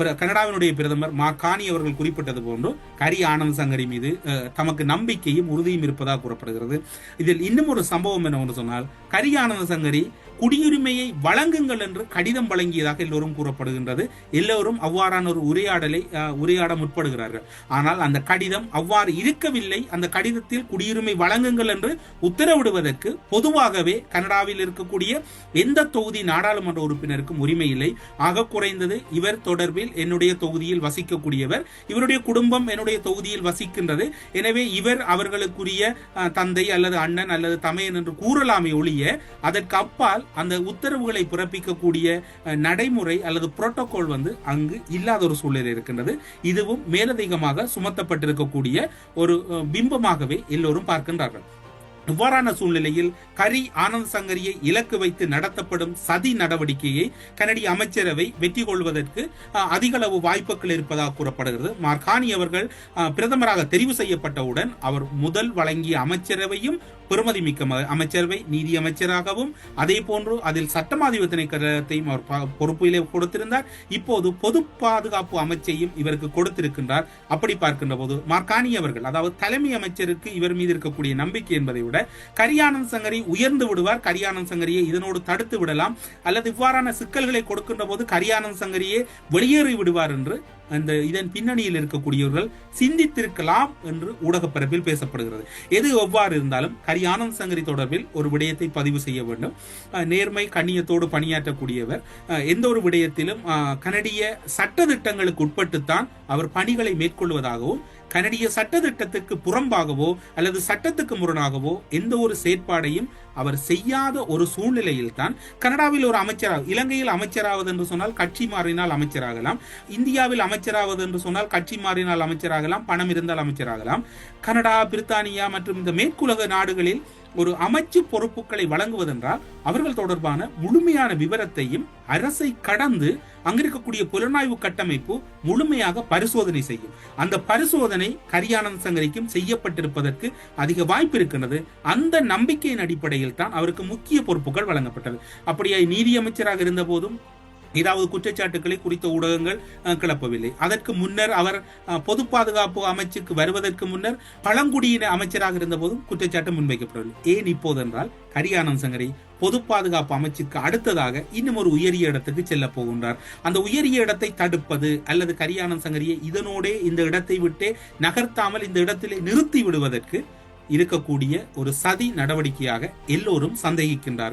கனடாவினுடைய பிரதமர் மாகாணி அவர்கள் குறிப்பிட்டது போன்று கரி ஆனந்த் சங்கரி மீது தமக்கு நம்பிக்கையும் உறுதியும் இருப்பதாக கூறப்படுகிறது. இதில் இன்னும் ஒரு சம்பவம் என்ன சொன்னால், கரி ஆனந்த் சங்கரி குடியுரிமையை வழங்குங்கள் என்று கடிதம் வழங்கியதாக எல்லோரும் கூறப்படுகின்றது. எல்லோரும் அவ்வாறான ஒரு உரையாட முற்படுகிறார்கள். ஆனால் அந்த கடிதம் அவ்வாறு இருக்கவில்லை. அந்த கடிதத்தில் குடியுரிமை வழங்குங்கள் என்று உத்தரவிடுவதற்கு பொதுவாகவே கனடாவில் இருக்கக்கூடிய எந்த தொகுதி நாடாளுமன்ற உறுப்பினருக்கும் உரிமை இல்லை. ஆக குறைந்தது இவர் தொடர்பில் என்னுடைய தொகுதியில் வசிக்கக்கூடியவர், இவருடைய குடும்பம் என்னுடைய தொகுதியில் வசிக்கின்றது, எனவே இவர் அவர்களுக்குரிய தந்தை அல்லது அண்ணன் அல்லது தமையன் என்று கூறலாமே ஒழிய அதற்கு அப்பால் அந்த உத்தரவுகளை பிறப்பிக்கக்கூடிய நடைமுறை அல்லது புரோட்டோகால் அங்கு இல்லாத ஒரு சூழ்நிலை இருக்கின்றது. இதுவும் மேலதிகமாக சுமத்தப்பட்டிருக்கக்கூடிய ஒரு பிம்பமாகவே எல்லோரும் பார்க்கின்றார்கள். இவ்வாறான சூழ்நிலையில் கரி ஆனந்த் சங்கரியை இலக்கு வைத்து நடத்தப்படும் சதி நடவடிக்கையை கனடிய அமைச்சரவை வெற்றி கொள்வதற்கு அதிகளவு வாய்ப்புகள் இருப்பதாக கூறப்படுகிறது. மார்கானி அவர்கள் பிரதமராக தெரிவு செய்யப்பட்டவுடன் அவர் முதல் வழங்கிய அமைச்சரவையும் பெருமதி மிக்க அமைச்சரவை, நீதி அமைச்சராகவும் அதே போன்று அதில் சட்டமாதிப திணைக்களத்தையும் அவர் பொறுப்பிலே கொடுத்திருந்தார். இப்போது பொது பாதுகாப்பு அமைச்சையும் இவருக்கு கொடுத்திருக்கின்றார். அப்படி பார்க்கின்ற போது மார்கானி அவர்கள், அதாவது தலைமை அமைச்சருக்கு இவர் மீது இருக்கக்கூடிய நம்பிக்கை என்பதை விட கரி ஆனந்த் சங்கரி உயர்ந்து விடுவார், கரி ஆனந்த் சங்கரியை இதனோடு தடுத்து விடலாம், அல்லது இவ்வாறான சிக்கல்களை கொடுக்கின்ற போது கரி ஆனந்த் சங்கரியே வெளியேறி விடுவார் என்று இதன் பின்னணியில் இருக்கக்கூடியவர்கள் சிந்தித்திருக்கலாம் என்று ஊடகப்பரப்பில் பேசப்படுகிறது. எது எவ்வாறு இருந்தாலும் கரி ஆனந்த் சங்கரி தொடர்பில் ஒரு விடயத்தை பதிவு செய்ய வேண்டும். நேர்மை கண்ணியத்தோடு பணியாற்றக்கூடியவர். எந்த ஒரு விடயத்திலும் கனடிய சட்ட திட்டங்களுக்கு உட்பட்டுத்தான் அவர் பணிகளை மேற்கொள்வதாகவும், கனடிய சட்டத்திட்டத்துக்கு புறம்பாகவோ அல்லது சட்டத்துக்கு முரணாகவோ எந்த ஒரு செயற்பாடையும் அவர் செய்யாத ஒரு சூழ்நிலையில் தான் கனடாவில் ஒரு அமைச்சராக, இலங்கையில் அமைச்சராவது என்று சொன்னால் கட்சி மாறினால் அமைச்சராகலாம், இந்தியாவில் அமைச்சராவது என்று சொன்னால் கட்சி மாறினால் அமைச்சராகலாம், பணம் இருந்தால் அமைச்சராகலாம். கனடா, பிரித்தானியா மற்றும் இந்த மேற்குலக நாடுகளில் ஒரு அமைச்சு பொறுப்புகளை வழங்குவதென்றால் அவர்கள் தொடர்பான முழுமையான விவரத்தையும் அரசை கடந்து அங்கிருக்கக்கூடிய புலனாய்வு கட்டமைப்பு முழுமையாக பரிசோதனை செய்யும். அந்த பரிசோதனை கரி ஆனந்த் சங்கரிக்கும் செய்யப்பட்டிருப்பதற்கு அதிக வாய்ப்பு இருக்கின்றது. அந்த நம்பிக்கையின் அடிப்படையில் தான் அவருக்கு முக்கிய பொறுப்புகள் வழங்கப்பட்டது. அப்படியே நீதி அமைச்சராக இருந்த போதும் ஏதாவது குற்றச்சாட்டுகளை குறித்த ஊடகங்கள் கிளப்பவில்லை. அதற்கு முன்னர் அவர் பொது பாதுகாப்பு அமைச்சுக்கு வருவதற்கு முன்னர் பழங்குடியின அமைச்சராக இருந்த போதும் குற்றச்சாட்டு முன்வைக்கப்படவில்லை. ஏன் இப்போதென்றால் கரி ஆனந்த் சங்கரி பொது பாதுகாப்பு அமைச்சுக்கு அடுத்ததாக இன்னும் ஒரு உயரிய இடத்துக்கு செல்ல போகின்றார். அந்த உயரிய இடத்தை தடுப்பது அல்லது கரி ஆனந்த் சங்கரியை இதனோடே இந்த இடத்தை விட்டே நகர்த்தாமல் இந்த இடத்திலே நிறுத்தி விடுவதற்கு இருக்கக்கூடிய ஒரு சதி நடவடிக்கையாக எல்லோரும் சந்தேகிக்கின்றார்கள்.